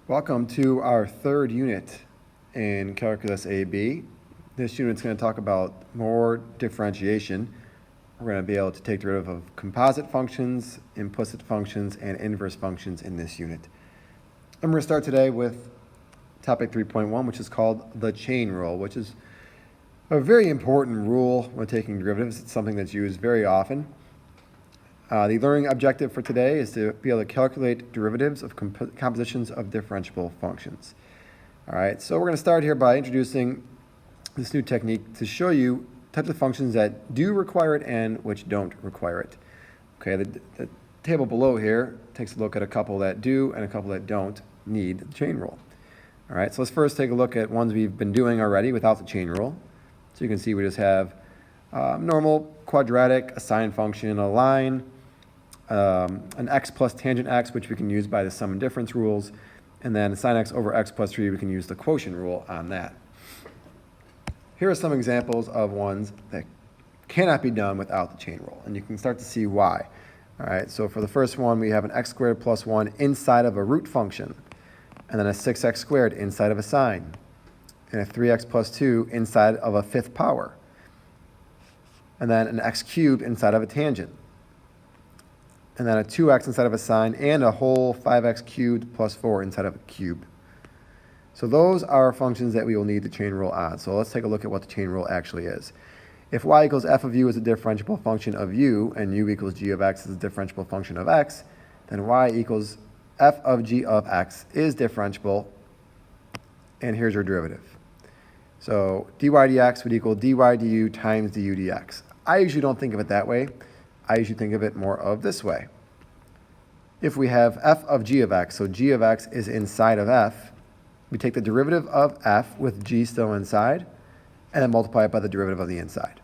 Welcome to our third unit in Calculus AB. This unit is going to talk about more differentiation. We're going to be able to take derivative of composite functions, implicit functions, and inverse functions in this unit. And we're going to start today with topic 3.1, which is called the chain rule, which is a very important rule when taking derivatives. It's something that's used very often. The learning objective for today is to be able to calculate derivatives of compositions of differentiable functions. All right, so we're going to start here by introducing this new technique to show you types of functions that do require it and which don't require it. Okay, the table below here takes a look at a couple that do and a couple that don't need the chain rule. All right, so let's first take a look at ones we've been doing already without the chain rule. So you can see we just have normal quadratic, a sine function, a line, an x plus tangent x, which we can use by the sum and difference rules, and then sine x over x plus 3, we can use the quotient rule on that. Here are some examples of ones that cannot be done without the chain rule, and you can start to see why. All right, so for the first one, we have an x squared plus 1 inside of a root function, and then a 6x squared inside of a sine, and a 3x plus 2 inside of a fifth power, and then an x cubed inside of a tangent, and then a 2x inside of a sine, and a whole 5x cubed plus 4 inside of a cube. So those are functions that we will need the chain rule on. So let's take a look at what the chain rule actually is. If y equals f of u is a differentiable function of u, and u equals g of x is a differentiable function of x, then y equals f of g of x is differentiable, and here's your derivative. So dy dx would equal dy du times du dx. I usually don't think of it that way. I usually think of it more of this way. If we have f of g of x, so g of x is inside of f, we take the derivative of f with g still inside, and then multiply it by the derivative of the inside.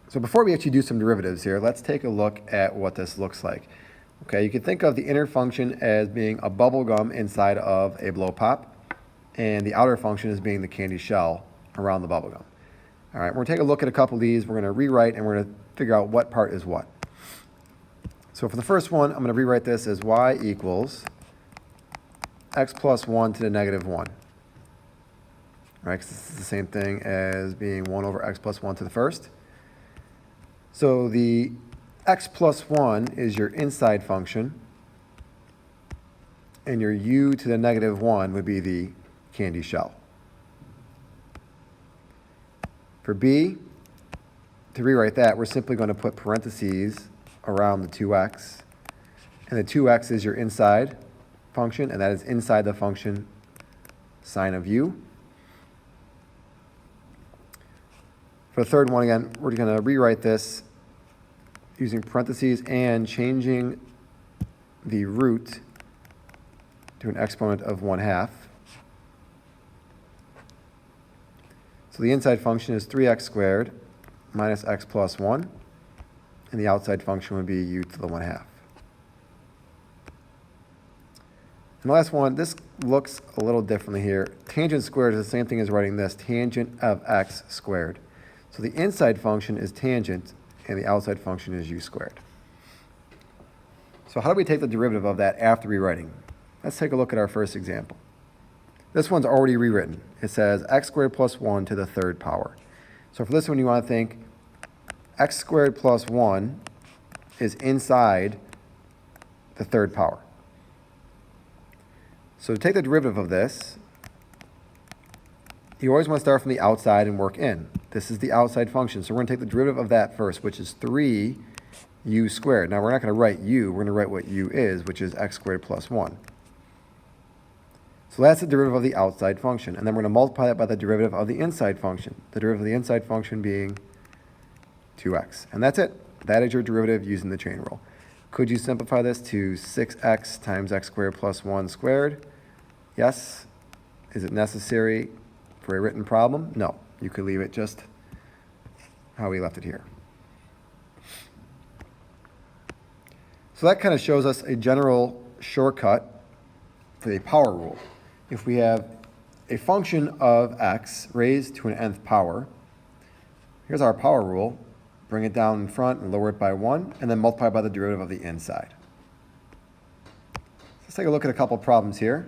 So before we actually do some derivatives here, let's take a look at what this looks like. Okay, you can think of the inner function as being a bubble gum inside of a blow pop, and the outer function as being the candy shell around the bubble gum. All right, we're going to take a look at a couple of these. We're going to rewrite, and we're going to figure out what part is what. So for the first one, I'm going to rewrite this as y equals x plus 1 to the negative 1. All right, because this is the same thing as being 1 over x plus 1 to the first. So the x plus 1 is your inside function, and your u to the negative 1 would be the candy shell. For b, to rewrite that, we're simply going to put parentheses around the 2x. And the 2x is your inside function, and that is inside the function sine of u. For the third one, again, we're going to rewrite this using parentheses and changing the root to an exponent of 1/2. So the inside function is 3x squared minus x plus 1, and the outside function would be u to the 1/2. And the last one, this looks a little differently here. Tangent squared is the same thing as writing this, tangent of x squared. So the inside function is tangent, and the outside function is u squared. So how do we take the derivative of that after rewriting? Let's take a look at our first example. This one's already rewritten. It says x squared plus 1 to the third power. So for this one, you want to think x squared plus 1 is inside the third power. So to take the derivative of this, you always want to start from the outside and work in. This is the outside function. So we're going to take the derivative of that first, which is 3u squared. Now we're not going to write u. We're going to write what u is, which is x squared plus 1. So that's the derivative of the outside function. And then we're going to multiply that by the derivative of the inside function. The derivative of the inside function being 2x. And that's it. That is your derivative using the chain rule. Could you simplify this to 6x times x squared plus 1 squared? Yes. Is it necessary for a written problem? No. You could leave it just how we left it here. So that kind of shows us a general shortcut for the power rule. If we have a function of x raised to an nth power, here's our power rule. Bring it down in front and lower it by 1, and then multiply by the derivative of the inside. Let's take a look at a couple problems here.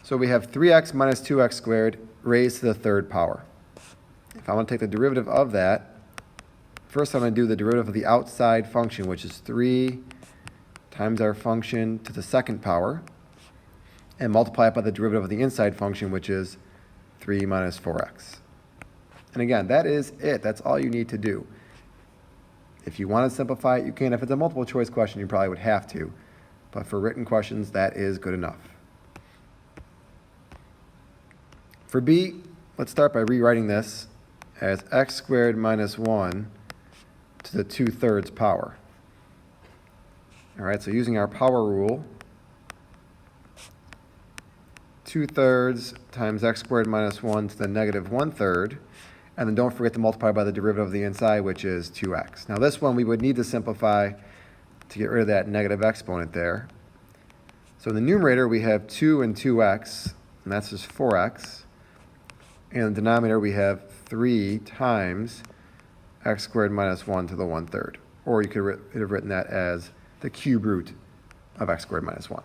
So we have 3x minus 2x squared raised to the third power. If I want to take the derivative of that, first I'm going to do the derivative of the outside function, which is 3 times our function to the second power, and multiply it by the derivative of the inside function, which is 3 minus 4x. And again, that is it. That's all you need to do. If you want to simplify it, you can. If it's a multiple choice question, you probably would have to. But for written questions, that is good enough. For b, let's start by rewriting this as x squared minus 1 to the 2/3 power. All right, so using our power rule, 2/3 times x squared minus 1 to the negative 1/3, and then don't forget to multiply by the derivative of the inside, which is 2x. Now this one we would need to simplify to get rid of that negative exponent there. So in the numerator we have 2 and 2x, and that's just 4x. And in the denominator we have 3 times x squared minus 1 to the 1/3. Or you could have written that as the cube root of x squared minus 1.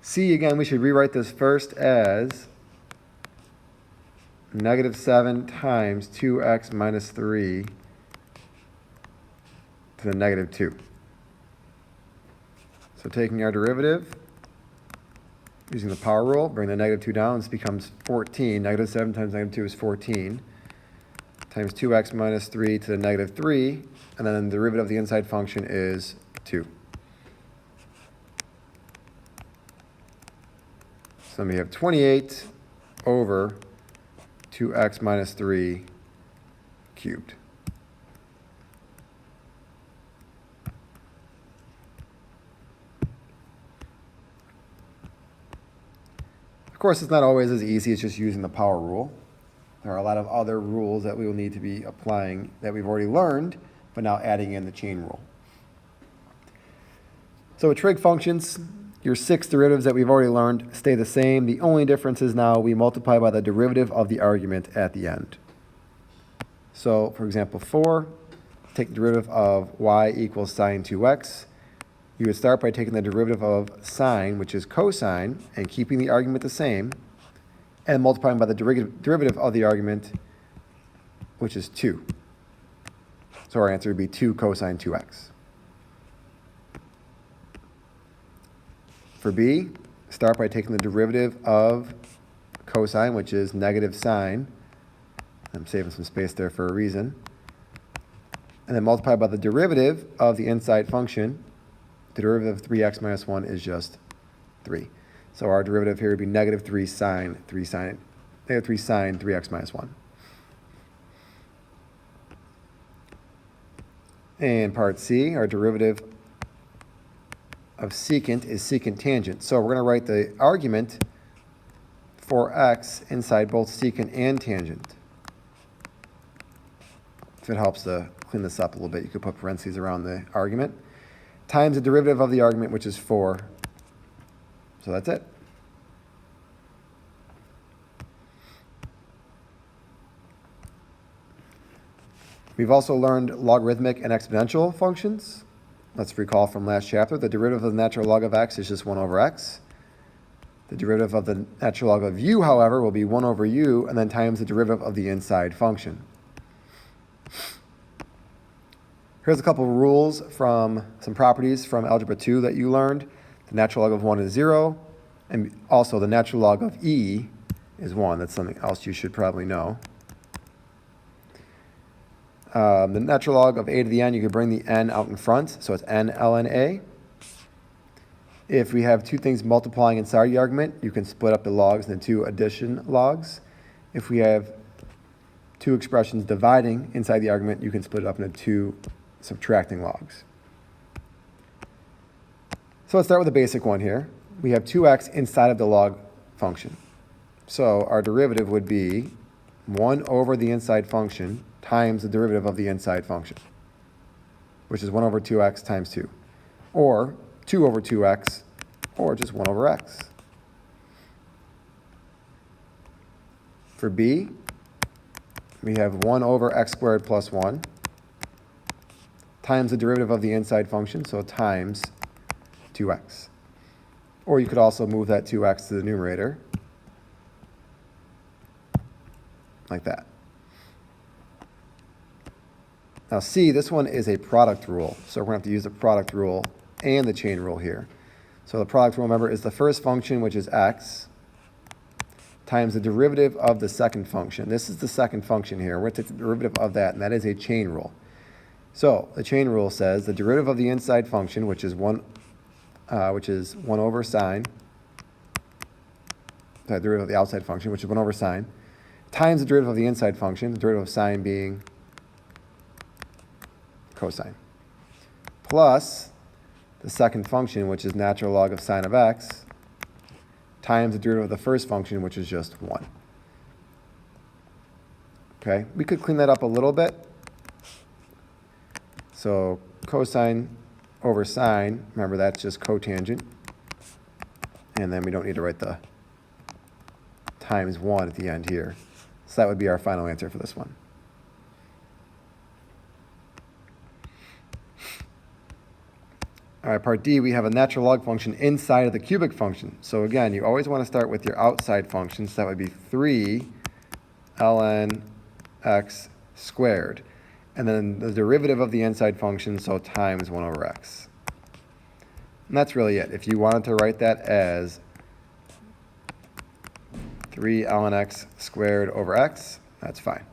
C, again, we should rewrite this first as negative 7 times 2x minus 3 to the negative 2. So taking our derivative, using the power rule, bring the negative 2 down, this becomes 14. Negative 7 times negative 2 is 14. Times 2x minus 3 to the negative 3, and then the derivative of the inside function is 2. So then we have 28 over 2x minus 3 cubed. Of course, it's not always as easy as just using the power rule. There are a lot of other rules that we will need to be applying that we've already learned, but now adding in the chain rule. So with trig functions, your 6 derivatives that we've already learned stay the same. The only difference is now we multiply by the derivative of the argument at the end. So for example 4, take the derivative of y equals sine 2x. You would start by taking the derivative of sine, which is cosine, and keeping the argument the same, and multiplying by the derivative of the argument, which is 2. So our answer would be 2 cosine 2x. For b, start by taking the derivative of cosine, which is negative sine. I'm saving some space there for a reason. And then multiply by the derivative of the inside function. The derivative of 3x minus 1 is just 3. So our derivative here would be negative 3 sine 3x minus 1. And part C, our derivative of secant is secant tangent. So we're going to write the argument for x inside both secant and tangent. If it helps to clean this up a little bit, you could put parentheses around the argument, times the derivative of the argument, which is 4. So that's it. We've also learned logarithmic and exponential functions. Let's recall from last chapter, the derivative of the natural log of x is just 1 over x. The derivative of the natural log of u, however, will be 1 over u, and then times the derivative of the inside function. Here's a couple of rules from some properties from Algebra 2 that you learned. The natural log of 1 is 0, and also the natural log of e is 1. That's something else you should probably know. The natural log of a to the n, you could bring the n out in front, so it's n ln a. If we have two things multiplying inside the argument, you can split up the logs into 2 addition logs. If we have 2 expressions dividing inside the argument, you can split it up into 2 subtracting logs. So let's start with the basic one here. We have 2x inside of the log function. So our derivative would be 1 over the inside function times the derivative of the inside function, which is 1 over 2x times 2, or 2 over 2x, or just 1 over x. For b, we have 1 over x squared plus 1 times the derivative of the inside function, so times 2x. Or you could also move that 2x to the numerator, like that. Now C, this one is a product rule, so we're going to have to use the product rule and the chain rule here. So the product rule, remember, is the first function, which is x, times the derivative of the second function. This is the second function here. We're going to take the derivative of that, and that is a chain rule. So the chain rule says the derivative of the inside function, which is 1 over sine, the derivative of the outside function, which is 1 over sine, times the derivative of the inside function, the derivative of sine being cosine, plus the second function, which is natural log of sine of x, times the derivative of the first function, which is just 1. Okay, we could clean that up a little bit. So cosine over sine, remember that's just cotangent. And then we don't need to write the times 1 at the end here. So that would be our final answer for this one. All right, part D, we have a natural log function inside of the cubic function. So again, you always want to start with your outside functions. So that would be 3 ln x squared. And then the derivative of the inside function, so times 1 over x. And that's really it. If you wanted to write that as 3 ln x squared over x, that's fine.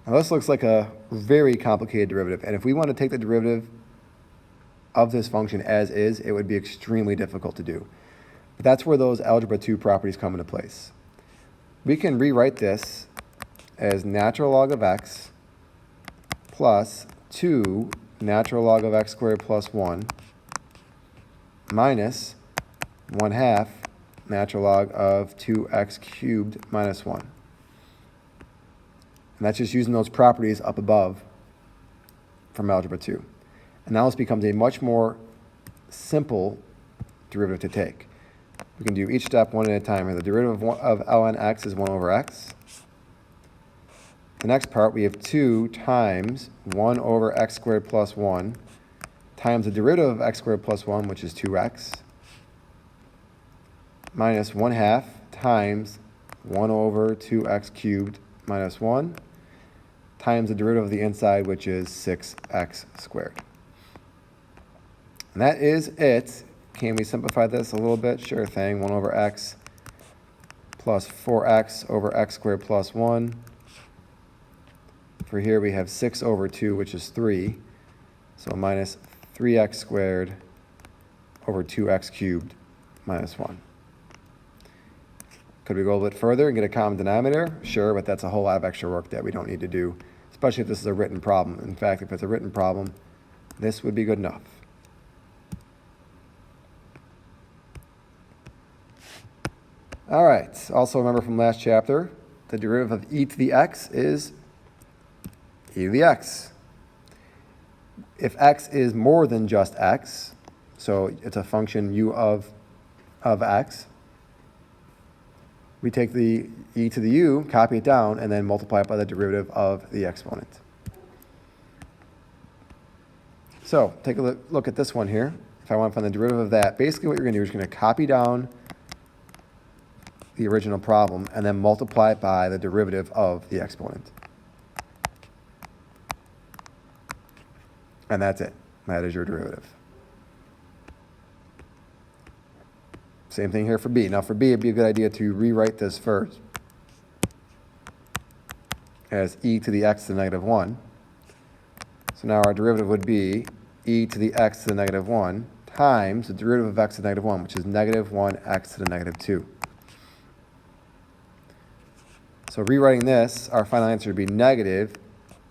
Now this looks like a very complicated derivative, and if we want to take the derivative of this function as is, it would be extremely difficult to do. But that's where those algebra 2 properties come into place. We can rewrite this as natural log of x plus 2 natural log of x squared plus 1 minus 1/2 natural log of 2x cubed minus 1. And that's just using those properties up above from algebra 2. And now this becomes a much more simple derivative to take. We can do each step one at a time. The derivative of ln x is 1 over x. The next part, we have 2 times 1 over x squared plus 1 times the derivative of x squared plus 1, which is 2x, minus 1/2 times 1 over 2x cubed minus 1 times the derivative of the inside, which is 6x squared. And that is it. Can we simplify this a little bit? Sure thing. 1 over x plus 4x over x squared plus 1. For here we have 6 over 2, which is 3. So minus 3x squared over 2x cubed minus 1. Could we go a little bit further and get a common denominator? Sure, but that's a whole lot of extra work that we don't need to do, especially if this is a written problem. In fact, if it's a written problem, this would be good enough. All right, also remember from last chapter, the derivative of e to the x is e to the x. If x is more than just x, so it's a function u of x, we take the e to the u, copy it down, and then multiply it by the derivative of the exponent. So take a look at this one here. If I want to find the derivative of that, basically what you're going to do is you're going to copy down the original problem and then multiply it by the derivative of the exponent. And that's it. That is your derivative. Same thing here for b. Now for b, it'd be a good idea to rewrite this first as e to the x to the negative 1. So now our derivative would be e to the x to the negative 1 times the derivative of x to the negative 1, which is negative 1x to the negative 2. So rewriting this, our final answer would be negative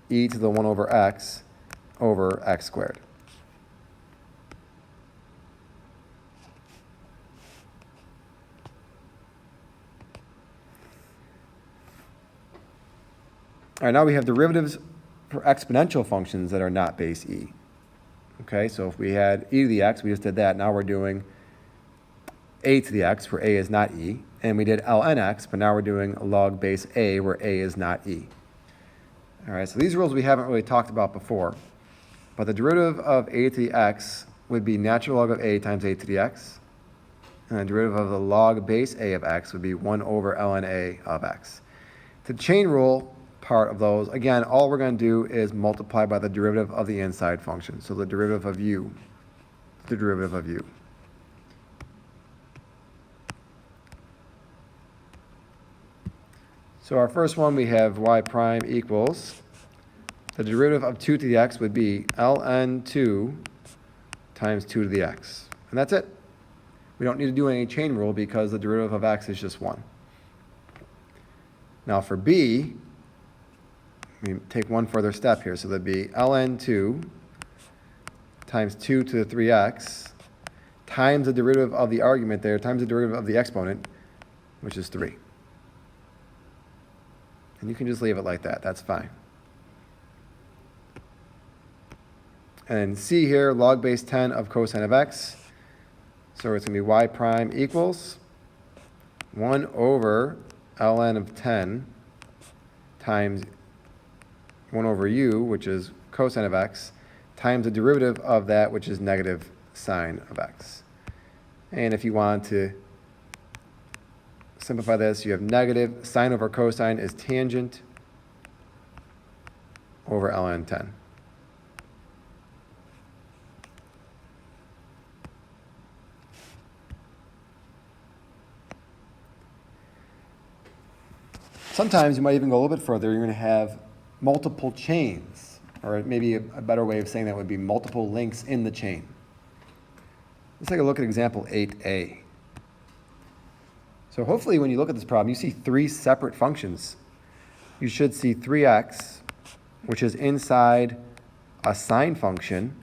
e to the 1 over x squared. All right, now we have derivatives for exponential functions that are not base e. Okay, so if we had e to the x, we just did that. Now we're doing a to the x, where a is not e. And we did ln x, but now we're doing log base a, where a is not e. All right, so these rules we haven't really talked about before, but the derivative of a to the x would be natural log of a times a to the x, and the derivative of the log base a of x would be 1 over ln a of x. The chain rule part of those, again, all we're going to do is multiply by the derivative of the inside function, so the derivative of u, the derivative of u. So our first one, we have y prime equals, the derivative of 2 to the x would be ln 2 times 2 to the x. And that's it. We don't need to do any chain rule because the derivative of x is just 1. Now for b, we take one further step here. So that'd be ln 2 times 2 to the 3x times the derivative of the argument there, times the derivative of the exponent, which is 3. And you can just leave it like that. That's fine. And c here, log base 10 of cosine of x. So it's going to be y prime equals 1 over ln of 10 times 1 over u, which is cosine of x, times the derivative of that, which is negative sine of x. And if you want to simplify this, you have negative sine over cosine is tangent over ln 10. Sometimes you might even go a little bit further. You're going to have multiple chains, or maybe a better way of saying that would be multiple links in the chain. Let's take a look at example 8a. So hopefully when you look at this problem, you see 3 separate functions. You should see 3x, which is inside a sine function,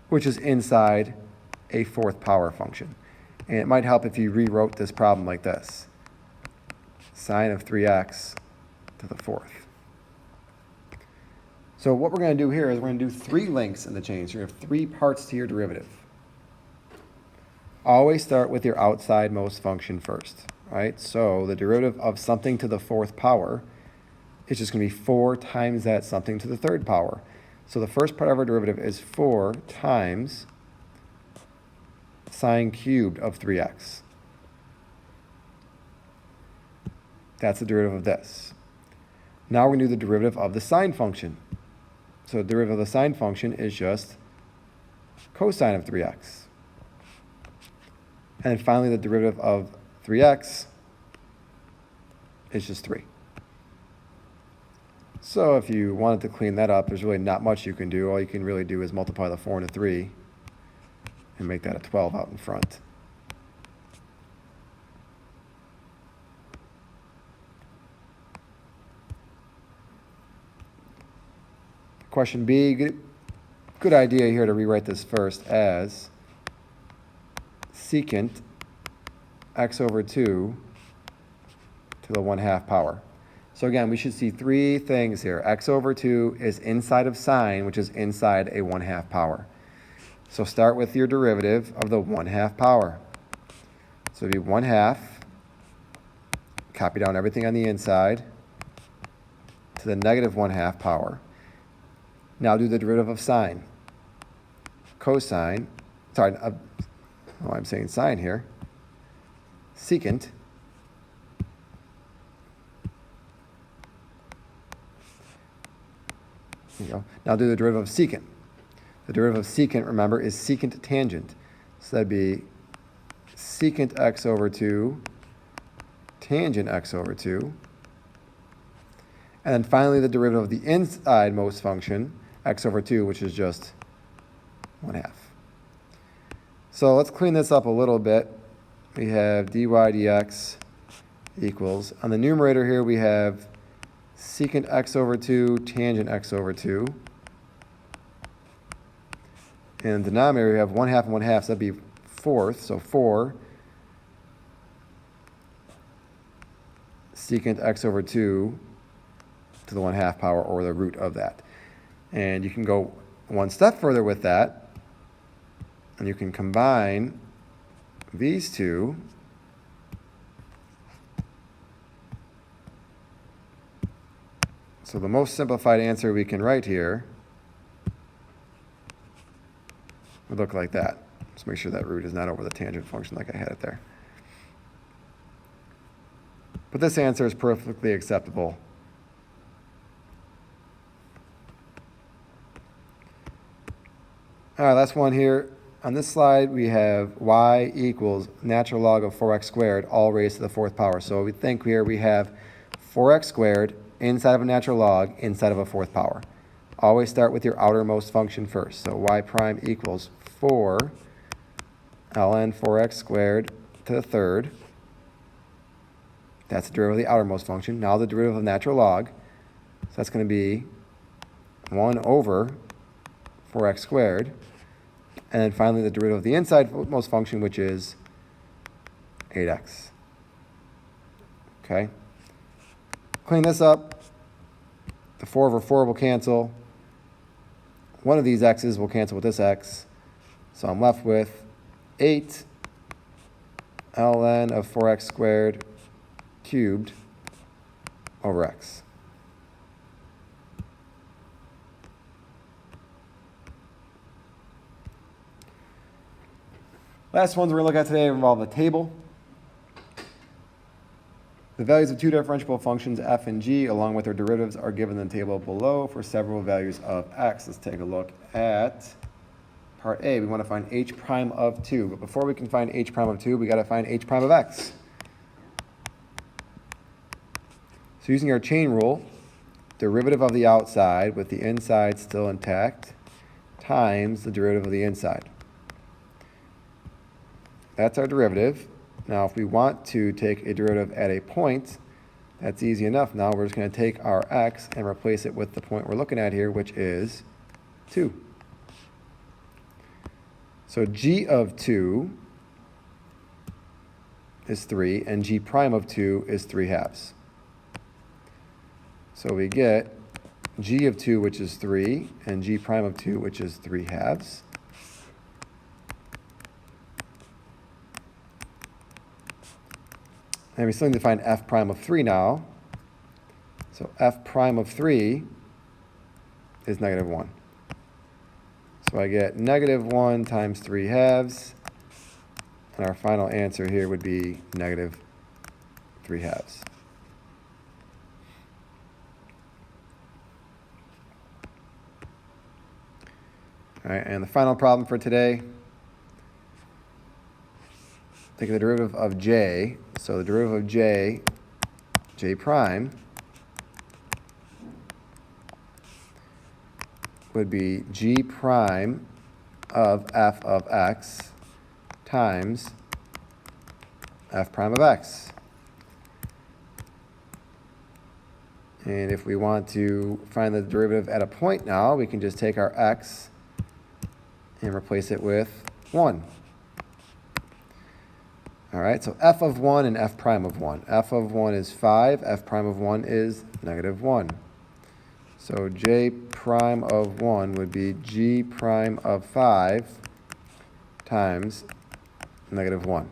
which is inside a 4th power function. And it might help if you rewrote this problem like this. Sine of 3x to the 4th. So what we're going to do here is we're going to do 3 links in the chain. So you're going to have 3 parts to your derivative. Always start with your outside most function first, right? So the derivative of something to the 4th power is just going to be 4 times that something to the 3rd power. So the first part of our derivative is 4 times sine cubed of 3x. That's the derivative of this. Now we're going to do the derivative of the sine function. So the derivative of the sine function is just cosine of 3x. And then finally, the derivative of 3x is just 3. So if you wanted to clean that up, there's really not much you can do. All you can really do is multiply the 4 into 3 and make that a 12 out in front. Question B, good idea here to rewrite this first as secant x over 2 to the 1/2 power. So again, we should see 3 things here. X over 2 is inside of sine, which is inside a 1/2 power. So start with your derivative of the 1/2 power. So it'd be 1/2, copy down everything on the inside, to the negative 1/2 power. Now do the derivative of sine. Cosine, sorry, I'm saying sine here. Secant there you go. Now do the derivative of secant. The derivative of secant, remember, is secant tangent. So that'd be secant x over 2 tangent x over 2. And then finally the derivative of the insidemost function, x over 2, which is just 1/2. So let's clean this up a little bit. We have dy dx equals, on the numerator here we have secant x over 2 tangent x over 2. And the denominator we have 1/2 and 1/2, so that'd be 4th, so 4 secant x over 2 to the 1/2 power, or the root of that. And you can go one step further with that, and you can combine these two So the most simplified answer we can write here would look like that. Just make sure that root is not over the tangent function like I had it there. But this answer is perfectly acceptable. All right, last one here. On this slide, we have y equals natural log of 4x squared, all raised to the fourth power. So we think here we have 4x squared inside of a natural log inside of a fourth power. Always start with your outermost function first. So y prime equals 4 ln 4x squared to the third. That's the derivative of the outermost function. Now the derivative of natural log. So that's going to be 1 over 4x squared. And then finally the derivative of the insidemost function, which is 8x. Okay? Clean this up. The 4 over 4 will cancel. One of these x's will cancel with this x. So I'm left with 8 ln of 4x squared cubed over x. Last ones we're going to look at today involve a table. The values of two differentiable functions f and g along with their derivatives are given in the table below for several values of x. Let's take a look at part A. We want to find h prime of 2. But before we can find h prime of 2, we got to find h prime of x. So using our chain rule, derivative of the outside with the inside still intact times the derivative of the inside. That's our derivative. Now, if we want to take a derivative at a point, that's easy enough. Now we're just going to take our x and replace it with the point we're looking at here, which is 2. So g of 2 is 3, and g prime of 2 is 3 halves. So we get g of 2, which is 3, and g prime of 2, which is 3 halves. And we still need to find f prime of 3 now. So f prime of 3 is negative 1. So I get negative 1 times 3 halves. And our final answer here would be negative 3 halves. All right, and the final problem for today. Take the derivative of j. So the derivative of j prime, would be g prime of f of x times f prime of x. And if we want to find the derivative at a point now, we can just take our x and replace it with 1. All right, so f of 1 and f prime of 1. F of 1 is 5, f prime of 1 is negative 1. So j prime of 1 would be g prime of 5 times negative 1.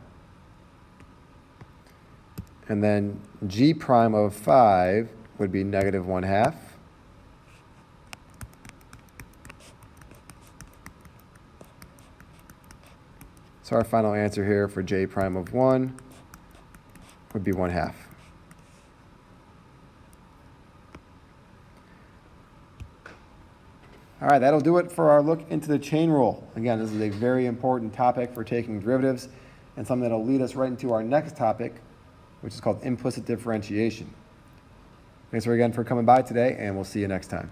And then g prime of 5 would be negative 1 half. So our final answer here for j prime of 1 would be 1 half. All right, that'll do it for our look into the chain rule. Again, this is a very important topic for taking derivatives and something that'll lead us right into our next topic, which is called implicit differentiation. Thanks again for coming by today, and we'll see you next time.